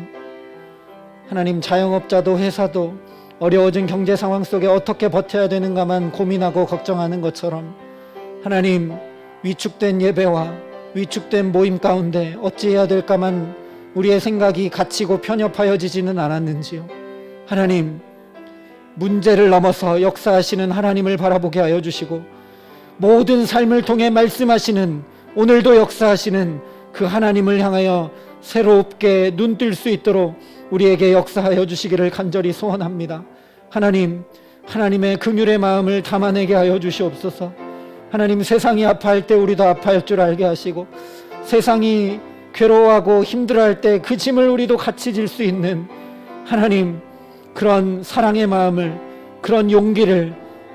하나님, 자영업자도 회사도 어려워진 경제 상황 속에 어떻게 버텨야 되는가만 고민하고 걱정하는 것처럼, 하나님, 위축된 예배와 위축된 모임 가운데 어찌해야 될까만 우리의 생각이 갇히고 편협하여지지는 않았는지요. 하나님, 문제를 넘어서 역사하시는 하나님을 바라보게 하여 주시고, 모든 삶을 통해 말씀하시는, 오늘도 역사하시는 그 하나님을 향하여 새롭게 눈뜰 수 있도록 우리에게 역사하여 주시기를 간절히 소원합니다. 하나님, 하나님의 긍휼의 마음을 담아내게 하여 주시옵소서. 하나님, 세상이 아파할 때 우리도 아파할 줄 알게 하시고, 세상이 괴로워하고 힘들어할 때 그 짐을 우리도 같이 질 수 있는 하나님, 그런 사랑의 마음을, 그런 용기를,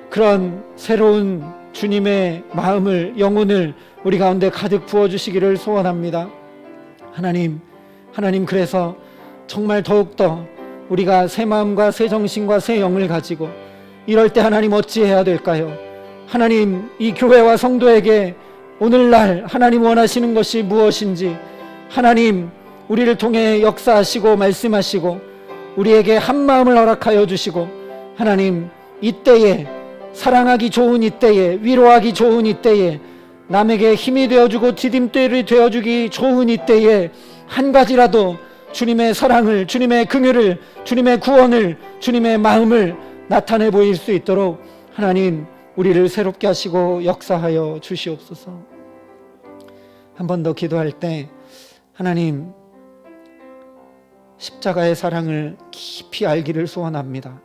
그런 새로운 주님의 마음을, 영혼을 우리 가운데 가득 부어주시기를 소원합니다. 하나님, 그래서 정말 더욱더 우리가 새 마음과 새 정신과 새 영을 가지고 이럴 때 하나님 어찌해야 될까요? 하나님, 이 교회와 성도에게 오늘날 하나님 원하시는 것이 무엇인지, 하나님, 우리를 통해 역사하시고 말씀하시고 우리에게 한 마음을 허락하여 주시고, 하나님, 이때에 사랑하기 좋은 이때에, 위로하기 좋은 이때에, 남에게 힘이 되어주고 디딤돌이 되어주기 좋은 이때에 한 가지라도 주님의 사랑을, 주님의 긍휼을, 주님의 구원을, 주님의 마음을 나타내 보일 수 있도록 하나님, 우리를 새롭게 하시고 역사하여 주시옵소서. 한 번 더 기도할 때 하나님, 십자가의 사랑을 깊이 알기를 소원합니다.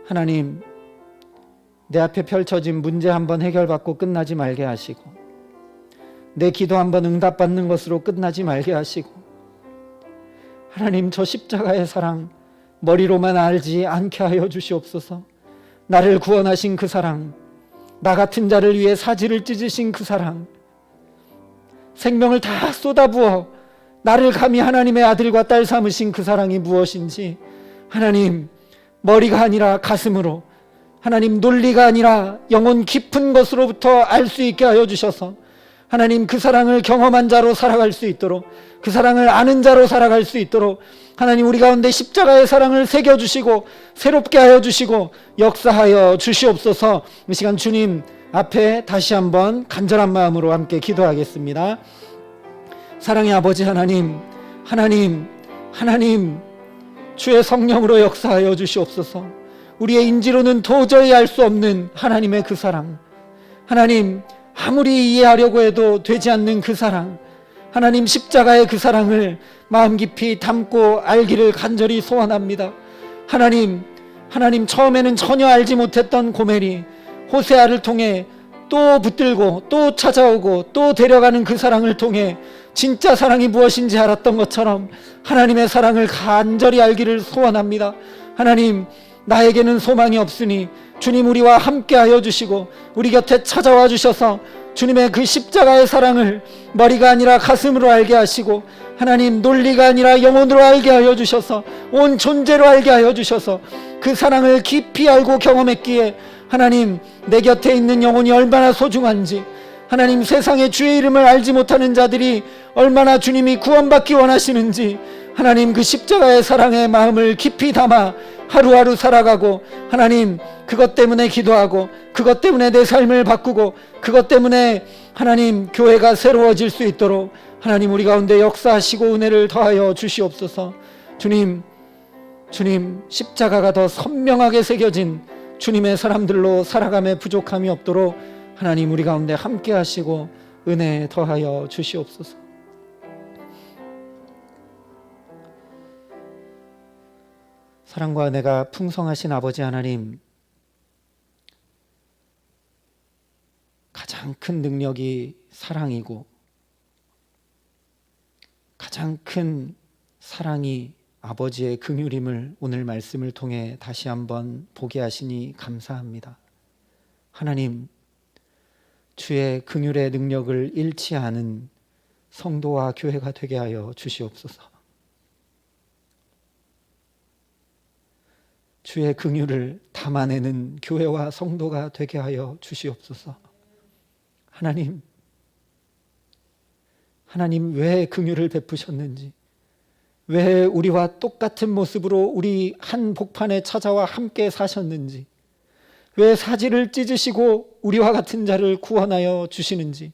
하나님, 내 앞에 펼쳐진 문제 한번 해결받고 끝나지 말게 하시고, 내 기도 한번 응답받는 것으로 끝나지 말게 하시고, 하나님, 저 십자가의 사랑 머리로만 알지 않게 하여 주시옵소서. 나를 구원하신 그 사랑, 나 같은 자를 위해 사지를 찢으신 그 사랑, 생명을 다 쏟아부어 나를 감히 하나님의 아들과 딸 삼으신 그 사랑이 무엇인지, 하나님, 머리가 아니라 가슴으로, 하나님, 논리가 아니라 영혼 깊은 것으로부터 알 수 있게 하여 주셔서 하나님, 그 사랑을 경험한 자로 살아갈 수 있도록, 그 사랑을 아는 자로 살아갈 수 있도록 하나님, 우리 가운데 십자가의 사랑을 새겨주시고 새롭게 하여 주시고 역사하여 주시옵소서. 이 시간 주님 앞에 다시 한번 간절한 마음으로 함께 기도하겠습니다. 사랑의 아버지 하나님, 주의 성령으로 역사하여 주시옵소서. 우리의 인지로는 도저히 알 수 없는 하나님의 그 사랑, 하나님, 아무리 이해하려고 해도 되지 않는 그 사랑, 하나님, 십자가의 그 사랑을 마음 깊이 담고 알기를 간절히 소원합니다. 하나님, 처음에는 전혀 알지 못했던 고멜이 호세아를 통해 또 붙들고 또 찾아오고 또 데려가는 그 사랑을 통해 진짜 사랑이 무엇인지 알았던 것처럼 하나님의 사랑을 간절히 알기를 소원합니다. 하나님, 나에게는 소망이 없으니 주님, 우리와 함께 하여 주시고 우리 곁에 찾아와 주셔서 주님의 그 십자가의 사랑을 머리가 아니라 가슴으로 알게 하시고, 하나님, 논리가 아니라 영혼으로 알게 하여 주셔서 온 존재로 알게 하여 주셔서 그 사랑을 깊이 알고 경험했기에 하나님, 내 곁에 있는 영혼이 얼마나 소중한지, 하나님, 세상의 주의 이름을 알지 못하는 자들이 얼마나 주님이 구원받기 원하시는지, 하나님, 그 십자가의 사랑의 마음을 깊이 담아 하루하루 살아가고, 하나님, 그것 때문에 기도하고, 그것 때문에 내 삶을 바꾸고, 그것 때문에 하나님, 교회가 새로워질 수 있도록 하나님, 우리 가운데 역사하시고 은혜를 더하여 주시옵소서. 주님, 주님, 십자가가 더 선명하게 새겨진 주님의 사람들로 살아감에 부족함이 없도록 하나님 우리 가운데 함께 하시고 은혜 더하여 주시옵소서. 사랑과 은혜가 풍성하신 아버지 하나님, 가장 큰 능력이 사랑이고 가장 큰 사랑이 아버지의 긍휼임을 오늘 말씀을 통해 다시 한번 보게 하시니 감사합니다. 하나님, 주의 긍휼의 능력을 잃지 않은 성도와 교회가 되게 하여 주시옵소서. 주의 긍휼을 담아내는 교회와 성도가 되게 하여 주시옵소서. 하나님 왜 긍휼을 베푸셨는지, 왜 우리와 똑같은 모습으로 우리 한 복판에 찾아와 함께 사셨는지, 왜 사지를 찢으시고 우리와 같은 자를 구원하여 주시는지,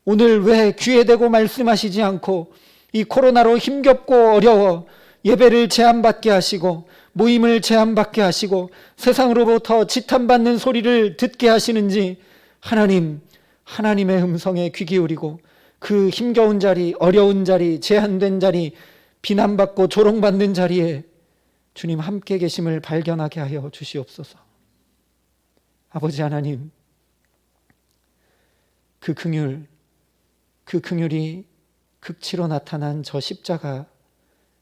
오늘 왜 귀에 대고 말씀하시지 않고 이 코로나로 힘겹고 어려워 예배를 제한받게 하시고 모임을 제한받게 하시고 세상으로부터 지탄받는 소리를 듣게 하시는지, 하나님의 음성에 귀 기울이고 그 힘겨운 자리, 어려운 자리, 제한된 자리, 비난받고 조롱받는 자리에 주님 함께 계심을 발견하게 하여 주시옵소서. 아버지 하나님, 그 긍휼이 극치로 나타난 저 십자가,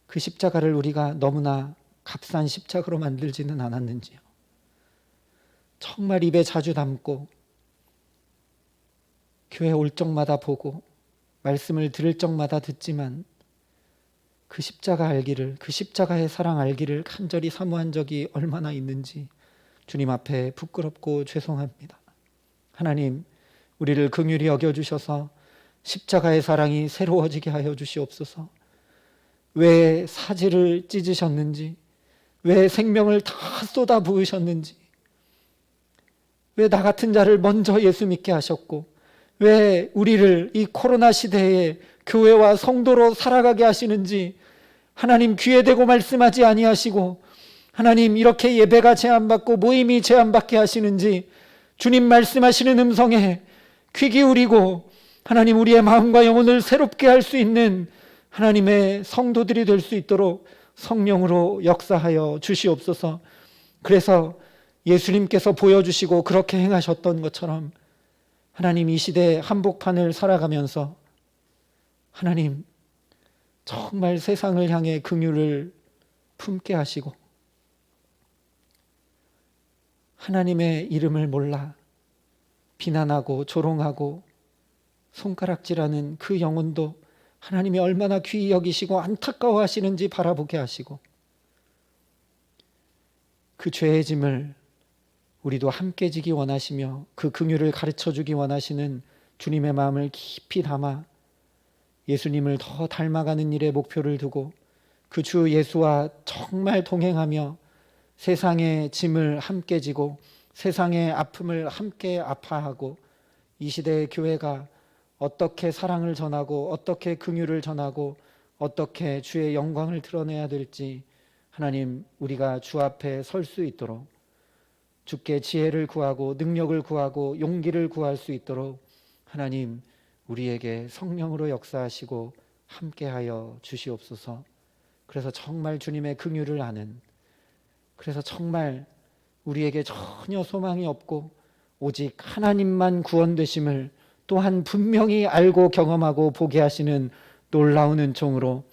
그 십자가를 우리가 너무나 값싼 십자가로 만들지는 않았는지요. 정말 입에 자주 담고 교회 올 적마다 보고 말씀을 들을 적마다 듣지만 그 십자가 알기를, 그 십자가의 사랑 알기를 간절히 사모한 적이 얼마나 있는지 주님 앞에 부끄럽고 죄송합니다. 하나님, 우리를 긍휼히 여겨주셔서 십자가의 사랑이 새로워지게 하여 주시옵소서. 왜 사지를 찢으셨는지, 왜 생명을 다 쏟아 부으셨는지, 왜 나 같은 자를 먼저 예수 믿게 하셨고, 왜 우리를 이 코로나 시대에 교회와 성도로 살아가게 하시는지 하나님 귀에 대고 말씀하지 아니하시고, 하나님 이렇게 예배가 제한받고 모임이 제한받게 하시는지 주님 말씀하시는 음성에 귀 기울이고 하나님 우리의 마음과 영혼을 새롭게 할 수 있는 하나님의 성도들이 될 수 있도록 성령으로 역사하여 주시옵소서. 그래서 예수님께서 보여주시고 그렇게 행하셨던 것처럼 하나님 이 시대 한복판을 살아가면서 하나님 정말 세상을 향해 긍휼을 품게 하시고 하나님의 이름을 몰라 비난하고 조롱하고 손가락질하는 그 영혼도 하나님이 얼마나 귀히 여기시고 안타까워하시는지 바라보게 하시고 그 죄의 짐을 우리도 함께 지기 원하시며 그 긍휼을 가르쳐주기 원하시는 주님의 마음을 깊이 담아 예수님을 더 닮아가는 일에 목표를 두고 그 주 예수와 정말 동행하며 세상의 짐을 함께 지고 세상의 아픔을 함께 아파하고 이 시대의 교회가 어떻게 사랑을 전하고 어떻게 긍휼을 전하고 어떻게 주의 영광을 드러내야 될지 하나님 우리가 주 앞에 설 수 있도록 주께 지혜를 구하고 능력을 구하고 용기를 구할 수 있도록 하나님 우리에게 성령으로 역사하시고 함께하여 주시옵소서. 그래서 정말 주님의 긍휼을 아는, 그래서 정말 우리에게 전혀 소망이 없고 오직 하나님만 구원되심을 또한 분명히 알고 경험하고 보게 하시는 놀라운 은총으로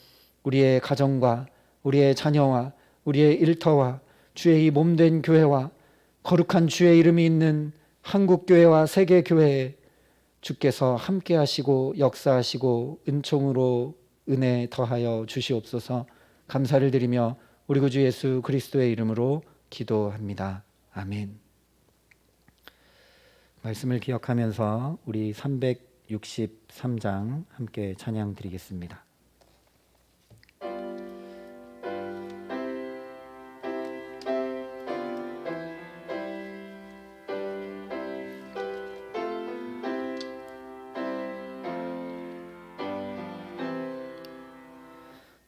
우리의 가정과 우리의 자녀와 우리의 일터와 주의 이 몸된 교회와 거룩한 주의 이름이 있는 한국교회와 세계교회에 주께서 함께 하시고 역사하시고 은총으로 은혜 더하여 주시옵소서. 감사를 드리며 우리 구주 예수 그리스도의 이름으로 기도합니다. 아멘. 말씀을 기억하면서 우리 363장 함께 찬양 드리겠습니다.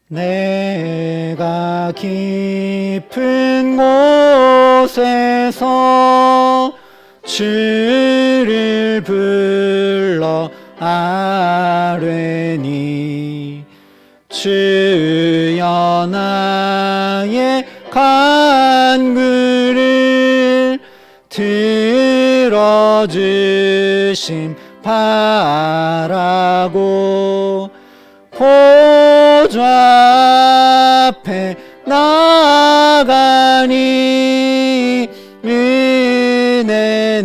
내가 깊은 곳에서 주를 불러 아뢰니 주여 나의 간구를 들어주심 바라고 보좌 앞에 나가니 은혜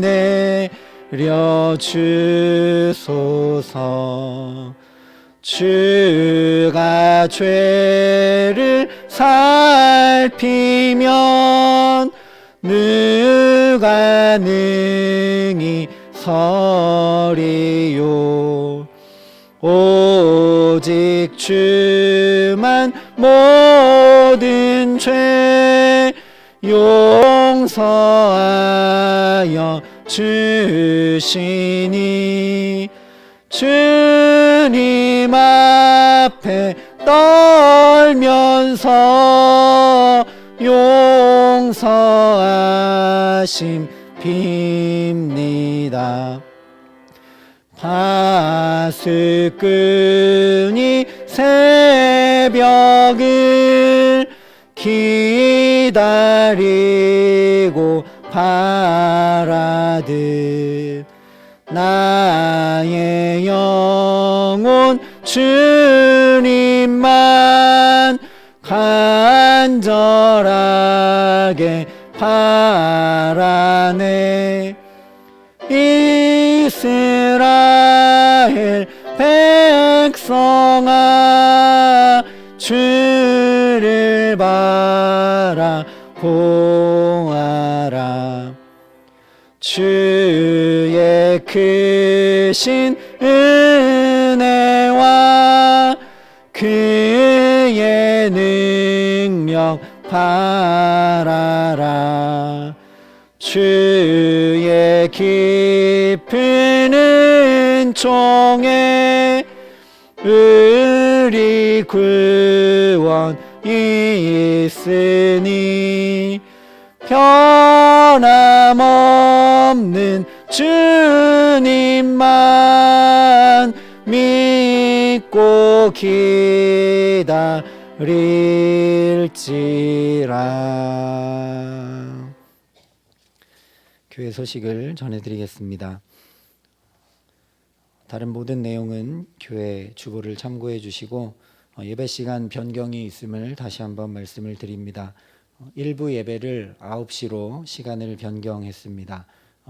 내려주소서. 주가 죄를 살피면 누가 능히 서리요. 오직 주만 모든 죄 용서하여 주시니 주님 앞에 떨면서 용서하심 빕니다. 파수꾼이 새벽을 기다리고 바라듯 나의 영혼 주님만 간절하게 바라네. 이스라엘 백성아 주를 바라보아라. 주의 크신 은혜와 그의 능력 바라라. 주의 깊은 은총에 우리 구원이 있으니 변함없는 주님만 믿고 기다릴지라. 교회 소식을 전해드리겠습니다. 다른 모든 내용은 교회 주보를 참고해 주시고 예배 시간 변경이 있음을 다시 한번 말씀을 드립니다. 일부 예배를 9시로 시간을 변경했습니다.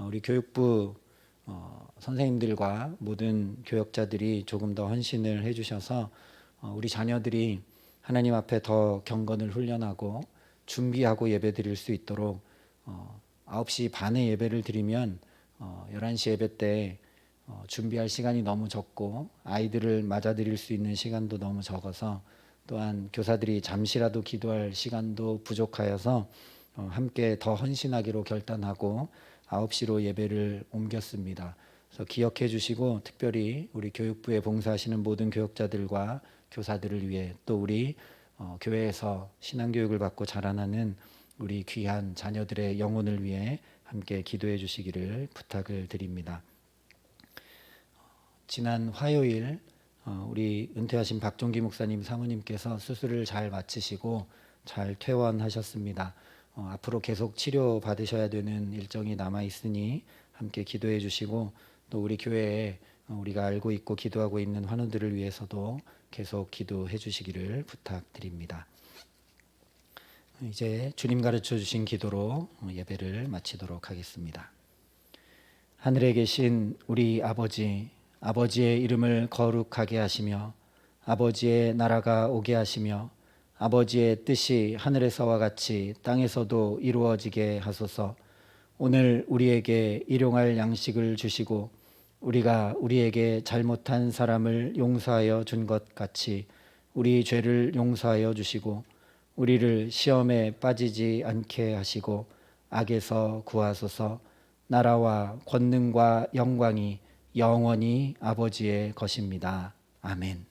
우리 교육부 선생님들과 모든 교역자들이 조금 더 헌신을 해주셔서 우리 자녀들이 하나님 앞에 더 경건을 훈련하고 준비하고 예배 드릴 수 있도록 9시 반에 예배를 드리면 11시 예배 때 준비할 시간이 너무 적고 아이들을 맞아드릴 수 있는 시간도 너무 적어서 또한 교사들이 잠시라도 기도할 시간도 부족하여서 함께 더 헌신하기로 결단하고 9시로 예배를 옮겼습니다. 그래서 기억해 주시고 특별히 우리 교육부에 봉사하시는 모든 교역자들과 교사들을 위해 또 우리 교회에서 신앙교육을 받고 자라나는 우리 귀한 자녀들의 영혼을 위해 함께 기도해 주시기를 부탁을 드립니다. 지난 화요일 우리 은퇴하신 박종기 목사님 사모님께서 수술을 잘 마치시고 잘 퇴원하셨습니다. 앞으로 계속 치료 받으셔야 되는 일정이 남아 있으니 함께 기도해 주시고 또 우리 교회에 우리가 알고 있고 기도하고 있는 환우들을 위해서도 계속 기도해 주시기를 부탁드립니다. 이제 주님 가르쳐 주신 기도로 예배를 마치도록 하겠습니다. 하늘에 계신 우리 아버지, 아버지의 이름을 거룩하게 하시며 아버지의 나라가 오게 하시며 아버지의 뜻이 하늘에서와 같이 땅에서도 이루어지게 하소서. 오늘 우리에게 일용할 양식을 주시고 우리가 우리에게 잘못한 사람을 용서하여 준 것 같이 우리 죄를 용서하여 주시고 우리를 시험에 빠지지 않게 하시고 악에서 구하소서. 나라와 권능과 영광이 영원히 아버지의 것입니다. 아멘.